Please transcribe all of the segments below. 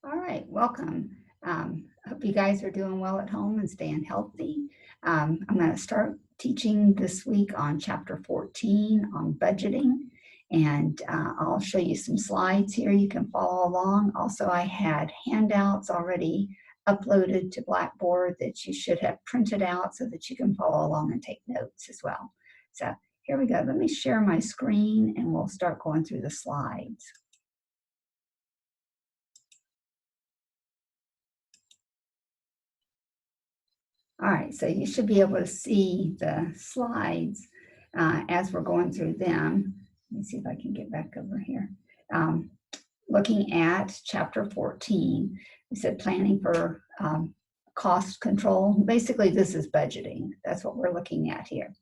All right, welcome. Hope you guys are doing well at home and staying healthy. I'm going to start teaching this week on chapter 14 on budgeting, and I'll show you some slides here you can follow along. Also, I had handouts already uploaded to Blackboard that you should have printed out so that you can follow along and take notes as well. So here we go. Let me share my screen and we'll start going through the slides. All right, so you should be able to see the slides as we're going through them. Let me see if I can get back over here. Looking at chapter 14, we said planning for cost control. Basically, this is budgeting. That's what we're looking at here.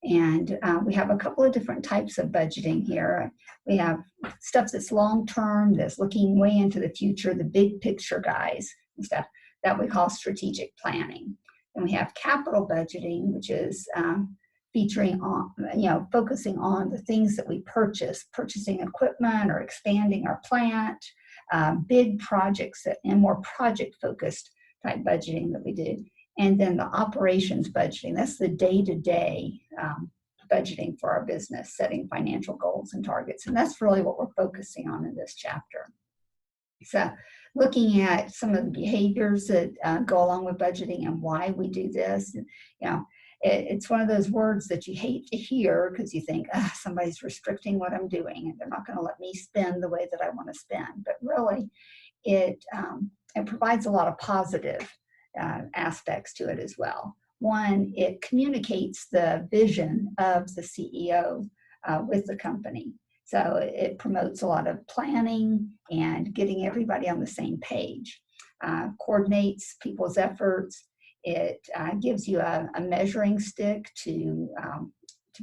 And we have a couple of different types of budgeting here. We have stuff that's long-term, that's looking way into the future, the big picture guys and stuff that we call strategic planning. And we have capital budgeting, which is featuring on, focusing on the things that we purchase, purchasing equipment or expanding our plant, big projects and more project-focused type budgeting that we do. And then the operations budgeting, that's the day-to-day budgeting for our business, setting financial goals and targets. And that's really what we're focusing on in this chapter. So looking at some of the behaviors that go along with budgeting and why we do this, it's one of those words that you hate to hear because you think, somebody's restricting what I'm doing and they're not going to let me spend the way that I want to spend. But really, it provides a lot of positive aspects to it as well. One, it communicates the vision of the CEO with the company. So it promotes a lot of planning and getting everybody on the same page, coordinates people's efforts. It gives you a measuring stick to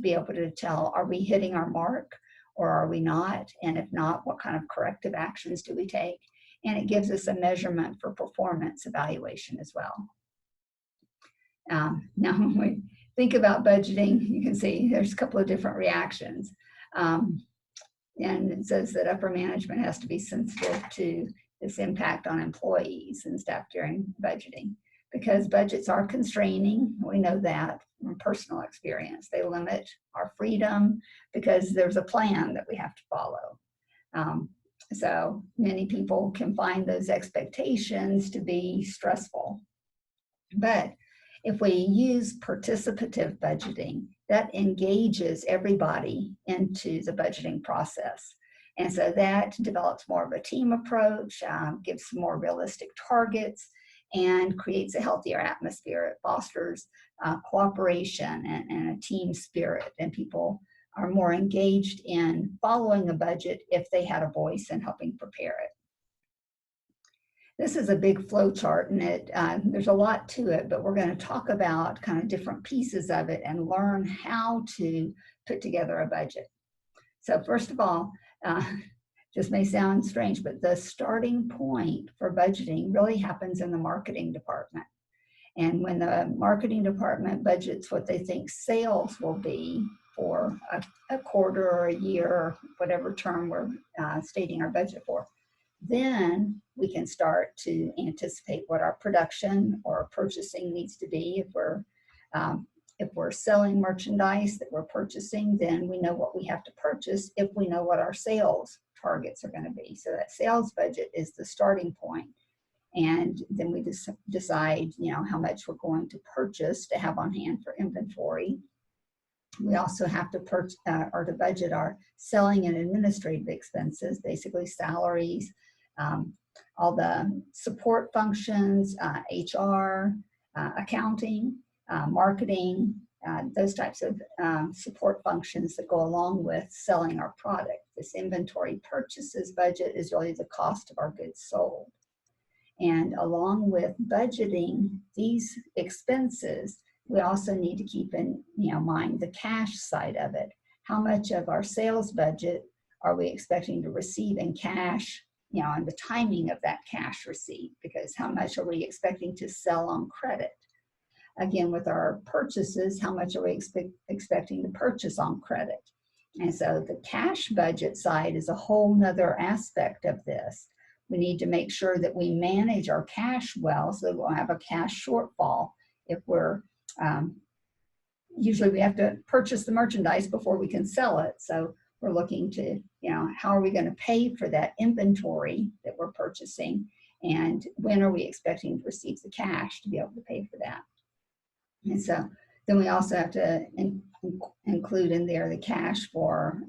be able to tell, are we hitting our mark or are we not? And if not, what kind of corrective actions do we take? And it gives us a measurement for performance evaluation as well. Now, when we think about budgeting, you can see there's a couple of different reactions. And it says that upper management has to be sensitive to this impact on employees and staff during budgeting because budgets are constraining. We know that from personal experience. They limit our freedom because there's a plan that we have to follow. So many people can find those expectations to be stressful. But if we use participative budgeting, that engages everybody into the budgeting process. And so that develops more of a team approach, gives more realistic targets, and creates a healthier atmosphere. It fosters cooperation and a team spirit, and people are more engaged in following a budget if they had a voice in helping prepare it. This is a big flow chart, and there's a lot to it, but we're going to talk about kind of different pieces of it and learn how to put together a budget. So first of all, this may sound strange, but the starting point for budgeting really happens in the marketing department. And when the marketing department budgets what they think sales will be for a quarter or a year, or whatever term we're stating our budget for, then we can start to anticipate what our production or purchasing needs to be. If we're selling merchandise that we're purchasing, then we know what we have to purchase if we know what our sales targets are going to be. So that sales budget is the starting point. And then we decide, how much we're going to purchase to have on hand for inventory. We also have to to budget our selling and administrative expenses, basically salaries, all the support functions, HR, accounting, marketing, those types of support functions that go along with selling our product. This inventory purchases budget is really the cost of our goods sold. And along with budgeting these expenses, we also need to keep in mind the cash side of it. How much of our sales budget are we expecting to receive in cash, and the timing of that cash receipt, because how much are we expecting to sell on credit? Again, with our purchases, how much are we expecting to purchase on credit? And so the cash budget side is a whole nother aspect of this. We need to make sure that we manage our cash well so we'll have a cash shortfall if we're, usually we have to purchase the merchandise before we can sell it. So we're looking to, how are we going to pay for that inventory that we're purchasing? And when are we expecting to receive the cash to be able to pay for that? And so then we also have to include in there the cash for,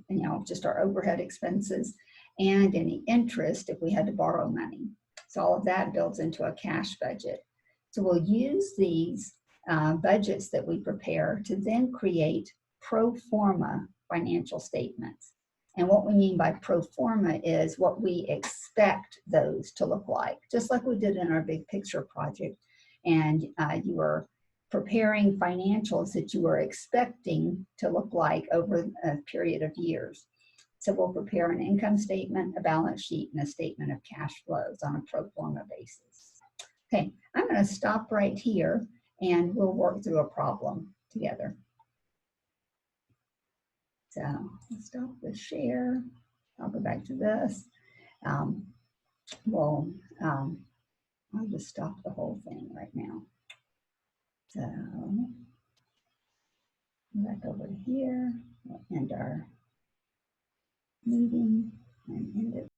just our overhead expenses and any interest if we had to borrow money. So all of that builds into a cash budget. So we'll use these budgets that we prepare to then create pro forma financial statements. And what we mean by pro forma is what we expect those to look like, just like we did in our big picture project. And you were preparing financials that you were expecting to look like over a period of years. So we'll prepare an income statement, a balance sheet, and a statement of cash flows on a pro forma basis. Okay, I'm going to stop right here and we'll work through a problem together. So I'll stop the share. I'll go back to this. I'll just stop the whole thing right now. So back over here, we'll end our meeting and end it